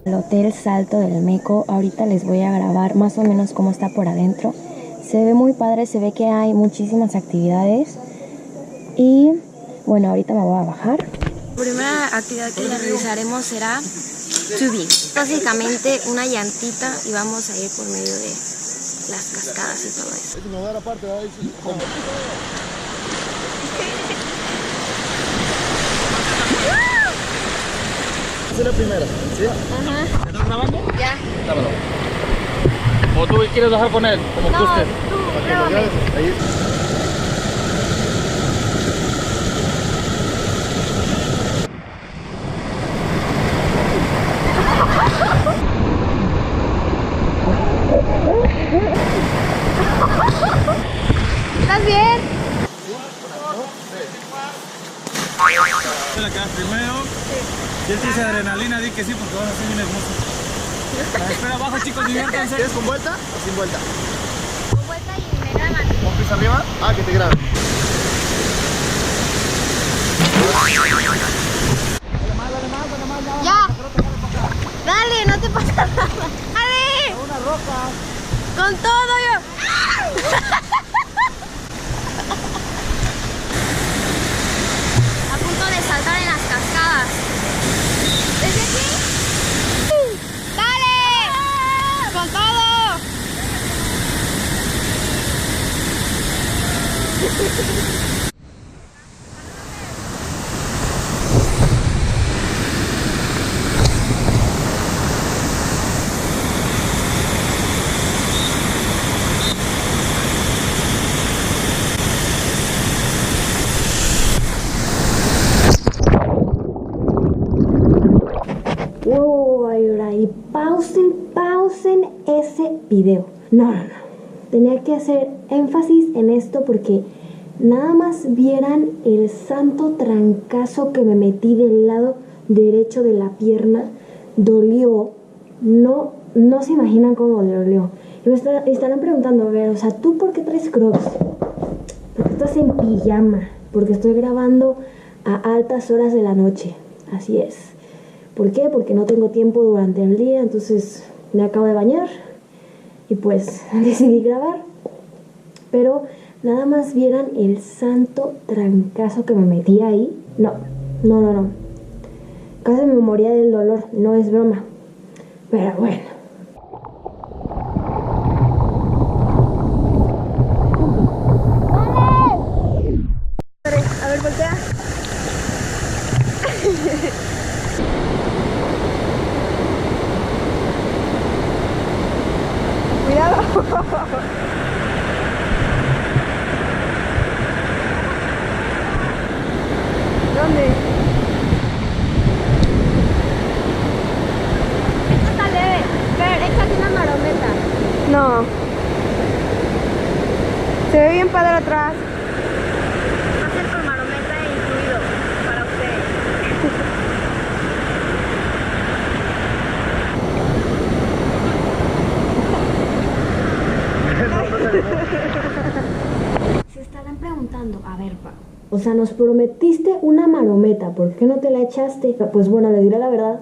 El Hotel Salto del Meco. Ahorita les voy a grabar más o menos cómo está por adentro. Se ve muy padre, se ve que hay muchísimas actividades. Y bueno, ahorita me voy a bajar. La primera actividad que realizaremos será tubing. Básicamente una llantita y vamos a ir por medio de las cascadas y todo eso. Esa es la primera, ¿sí? Ajá. ¿Estás grabando? Ya. Dámelo. ¿O tú quieres bajar con él? Como No, gustes. tú, grábame. Ahí. ¿Estás bien? Te la quedas primero. Sí. Si él te dice adrenalina, di que sí, porque vas a ser bien hermoso. Espera abajo, chicos, diviértanse. ¿Quieres con vuelta o sin vuelta? Con vuelta y me graban. ¿Con pies arriba? Ah, que te graben. Ya. Dale, no te pasa nada. Dale. Una roca. Con todo yo. A punto de saltar en las cascadas. ¿Desde aquí? ¡Dale! ¡Con todo! Wow, ahora y pausen ese video. No. Tenía que hacer énfasis en esto porque nada más vieran el santo trancazo que me metí del lado derecho de la pierna. Dolió. No se imaginan cómo dolió. Y me estarán preguntando, a ver, o sea, ¿tú por qué traes Crocs? Porque estás en pijama. Porque estoy grabando a altas horas de la noche. Así es. ¿Por qué? Porque no tengo tiempo durante el día, entonces me acabo de bañar y pues decidí grabar. Pero nada más vieran el santo trancazo que me metí ahí. No. Casi me moría del dolor, no es broma. Pero bueno. ¡Vale! A ver, voltea. Cuidado. ¿Dónde? Esto está leve. Pero échate una marometa. No. Se ve bien padre atrás. Va a ser con marometa incluido para ustedes. Se estarán preguntando, a ver, Pa, o sea, nos prometiste una marometa, ¿por qué no te la echaste? Pues bueno, les diré la verdad,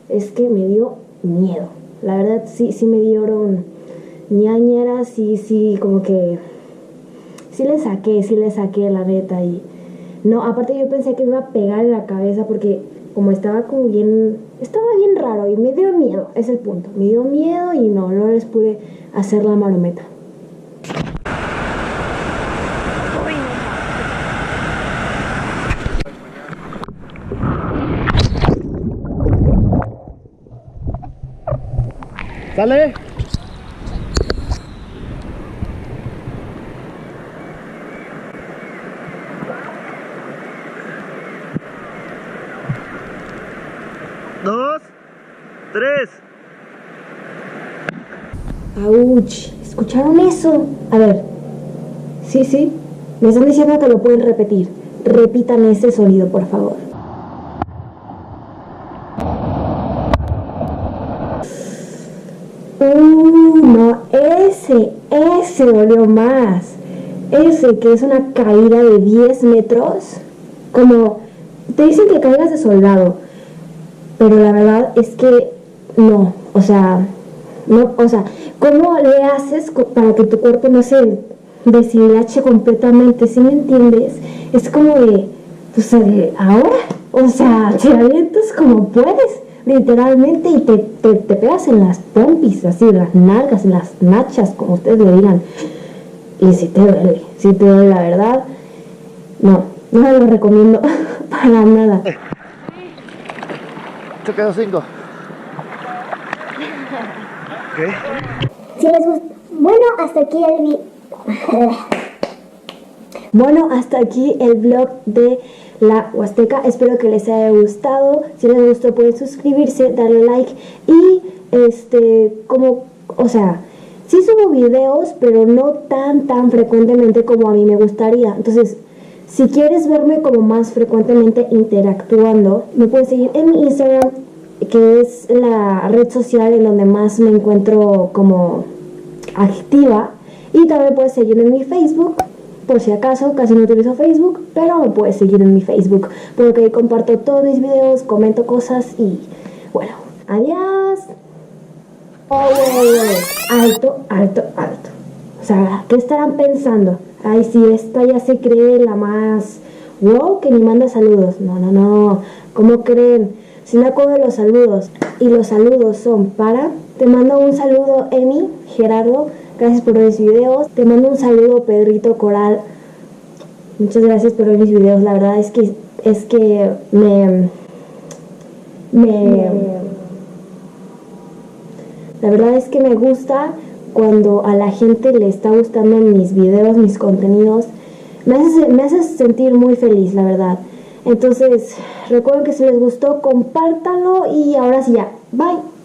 es que me dio miedo. La verdad sí me dieron ñañeras, sí, como que sí le saqué la neta. Y no, aparte yo pensé que me iba a pegar en la cabeza porque como estaba bien raro y me dio miedo, es el punto. Me dio miedo y no les pude hacer la marometa. ¿Sale? Dos, tres. ¡Auch! ¿Escucharon eso? A ver. Sí. Me están diciendo que lo pueden repetir. repitan ese sonido, por favor. No, ese dolió más. Ese que es una caída de 10 metros. Como te dicen que caigas de soldado, pero la verdad es que no, o sea, ¿cómo le haces para que tu cuerpo no se deshilache completamente? ¿Sí me entiendes? Es como de ahora, o sea, te avientas como puedes, literalmente, y te pegas en las pompis, así, en las nalgas, en las nachas, como ustedes le digan, y si te duele, la verdad, no lo recomiendo para nada. Te quedó 5. ¿Qué? Si les gusta. Bueno, hasta aquí el vlog de la Huasteca. Espero que les haya gustado. Si les gustó, pueden suscribirse, darle like y sí subo videos, pero no tan frecuentemente como a mí me gustaría. Entonces, si quieres verme como más frecuentemente interactuando, me puedes seguir en mi Instagram, que es la red social en donde más me encuentro como activa. Y también puedes seguirme en mi Facebook, por si acaso, casi no utilizo Facebook, pero me puedes seguir en mi Facebook, porque ahí comparto todos mis videos, comento cosas y bueno, adiós. Alto. O sea, ¿qué estarán pensando? Ay, si esta ya se cree la más wow, que ni manda saludos. No. ¿Cómo creen? Si me acuerdo de los saludos. Y los saludos son para... Te mando un saludo, Emi, Gerardo. Gracias por ver mis videos. Te mando un saludo, Pedrito Coral. Muchas gracias por ver mis videos. La verdad es que la verdad es que me gusta cuando a la gente le está gustando mis videos, mis contenidos. Me hace sentir muy feliz, la verdad. Entonces, recuerden que si les gustó, compártanlo y ahora sí ya. Bye.